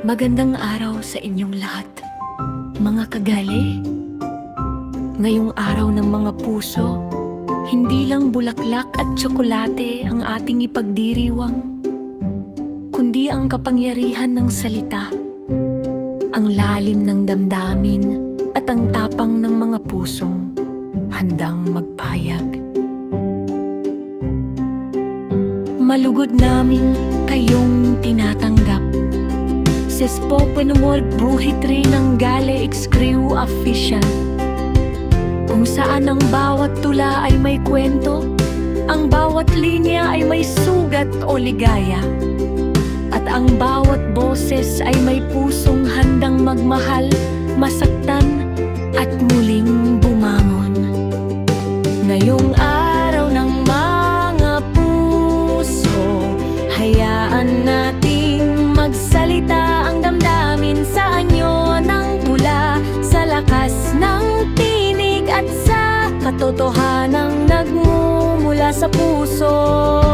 Magandang araw sa inyong lahat, mga kagali. Ngayong araw ng mga puso, hindi lang bulaklak at tsokolate ang ating ipagdiriwang, kundi ang kapangyarihan ng salita, ang lalim ng damdamin at ang tapang ng mga pusong handang magpahayag. Malugod namin kayong tinatanggap sa spoken word buhitri ng Gale X Crew Official, kung saan ang bawat tula ay may kwento, ang bawat linya ay may sugat o ligaya, at ang bawat boses ay may pusong handang magmahal, masaktan at muling bumangon. Ngayong araw ng mga puso, hayaan nating magsalita ang damdamin sa anyo ng tula, sa lakas ng tinig at sa katotohanang nagmumula sa puso.